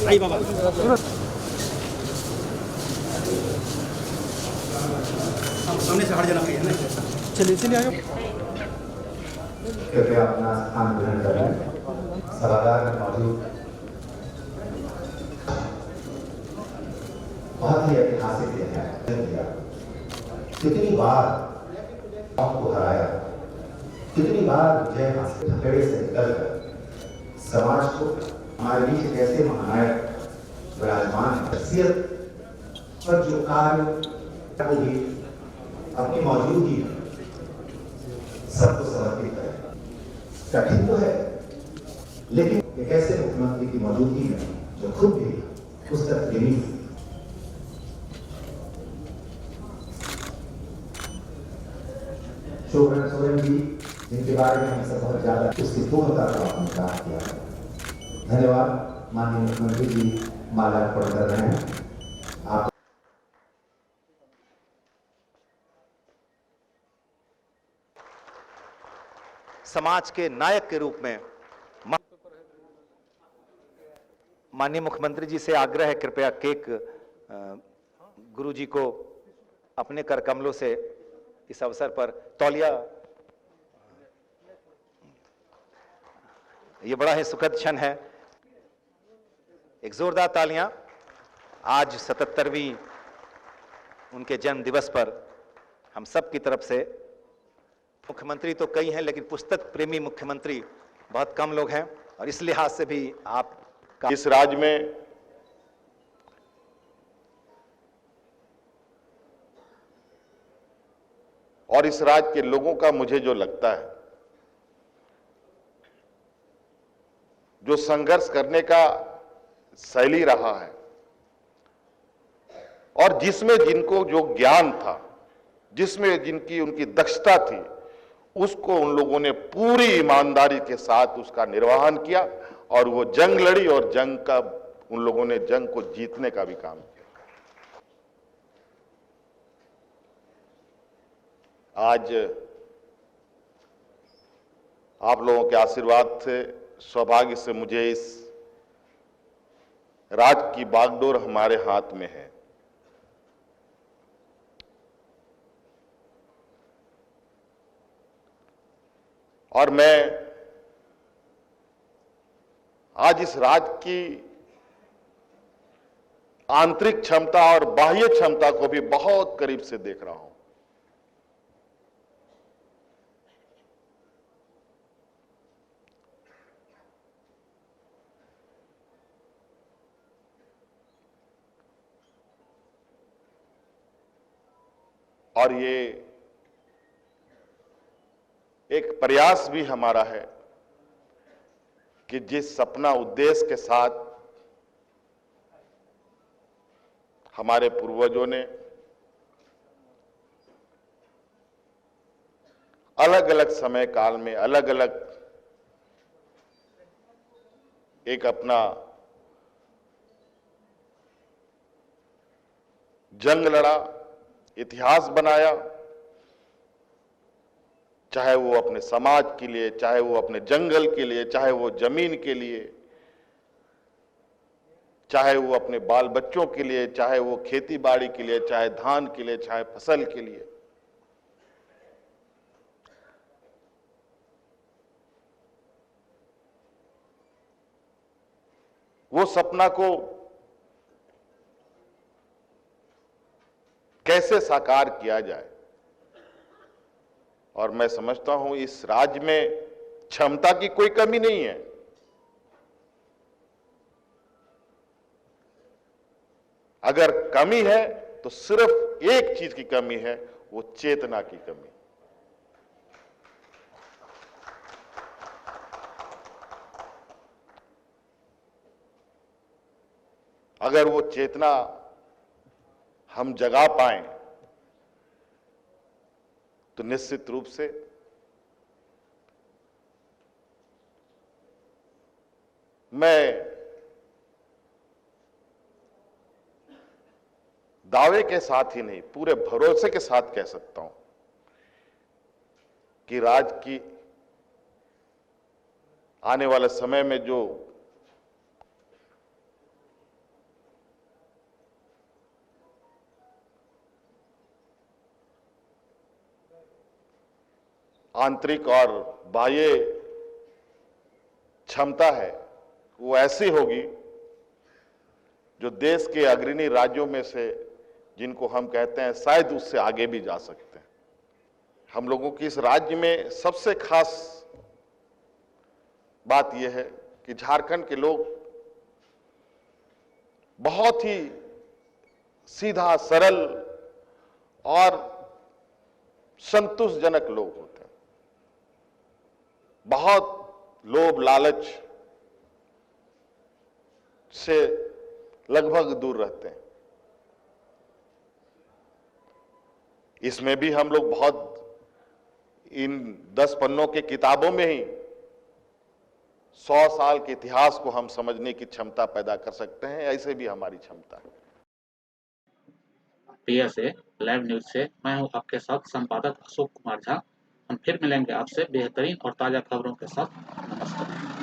आई बाबा सामने से हट जाना चाहिए ना। चलिए चलिए आगे। कृपया अपना स्थान ग्रहण करें। सभागार में मौजूद बहुत ही ऐतिहासिक दिन है। कितनी बार आपको हराया, कितनी बार विजय हासिल खतरे से निकलकर समाज को हमारे बीच एक ऐसे महानायक विराजमान शख्सियत पर जो कार्य वो भी अपनी मौजूदगी सबको समर्पित है। कठिन तो है, लेकिन एक ऐसे मुख्यमंत्री की मौजूदगी में जो खुद भी पुस्तक प्रेमी, शोभन सोरेन जी, जिनके बारे में हमसे बहुत ज्यादा उसकी पूर्णता का आपने काम किया है। धन्यवाद। माननीय मुख्यमंत्री जी माल्यार्पण कर रहे हैं। आप समाज के नायक के रूप में माननीय मुख्यमंत्री जी से आग्रह है, कृपया केक गुरु जी को अपने कर कमलों से इस अवसर पर तौलिया। ये बड़ा ही सुखद क्षण है। एक जोरदार तालियां। आज 77वीं उनके जन्म दिवस पर हम सब की तरफ से, मुख्यमंत्री तो कई हैं लेकिन पुस्तक प्रेमी मुख्यमंत्री बहुत कम लोग हैं, और इस लिहाज से भी आप इस राज्य में और इस राज्य के लोगों का मुझे जो लगता है, जो संघर्ष करने का शैली रहा है और जिसमें जिनको जो ज्ञान था, जिसमें जिनकी उनकी दक्षता थी, उसको उन लोगों ने पूरी ईमानदारी के साथ उसका निर्वहन किया और वो जंग लड़ी और जंग का उन लोगों ने जंग को जीतने का भी काम किया। आज आप लोगों के आशीर्वाद से, सौभाग्य से मुझे इस राज्य की बागडोर हमारे हाथ में है। और मैं आज इस राज्य की आंतरिक क्षमता और बाह्य क्षमता को भी बहुत करीब से देख रहा हूं। और ये एक प्रयास भी हमारा है कि जिस सपना उद्देश्य के साथ हमारे पूर्वजों ने अलग अलग समय काल में अलग अलग एक अपना जंग लड़ा, इतिहास बनाया, चाहे वो अपने समाज के लिए, चाहे वो अपने जंगल के लिए, चाहे वो जमीन के लिए, चाहे वो अपने बाल बच्चों के लिए, चाहे वो खेती बाड़ी के लिए, चाहे धान के लिए, चाहे फसल के लिए। वो सपना को कैसे साकार किया जाए, और मैं समझता हूं इस राज्य में क्षमता की कोई कमी नहीं है। अगर कमी है तो सिर्फ एक चीज की कमी है, वो चेतना की कमी। अगर वो चेतना हम जगा पाएं तो निश्चित रूप से मैं दावे के साथ ही नहीं, पूरे भरोसे के साथ कह सकता हूं कि राज्य की आने वाले समय में जो आंतरिक और बाह्य क्षमता है वो ऐसी होगी जो देश के अग्रणी राज्यों में से, जिनको हम कहते हैं, शायद उससे आगे भी जा सकते हैं। हम लोगों की इस राज्य में सबसे खास बात यह है कि झारखंड के लोग बहुत ही सीधा, सरल और संतोषजनक लोग होते हैं। बहुत लोभ लालच से लगभग दूर रहते हैं। इसमें भी हम लोग बहुत इन 10 पन्नों के किताबों में ही 100 साल के इतिहास को हम समझने की क्षमता पैदा कर सकते हैं। ऐसे भी हमारी क्षमता है। PSA लाइव न्यूज से मैं हूं आपके साथ संपादक अशोक कुमार झा। हम फिर मिलेंगे आपसे बेहतरीन और ताजा खबरों के साथ। नमस्कार।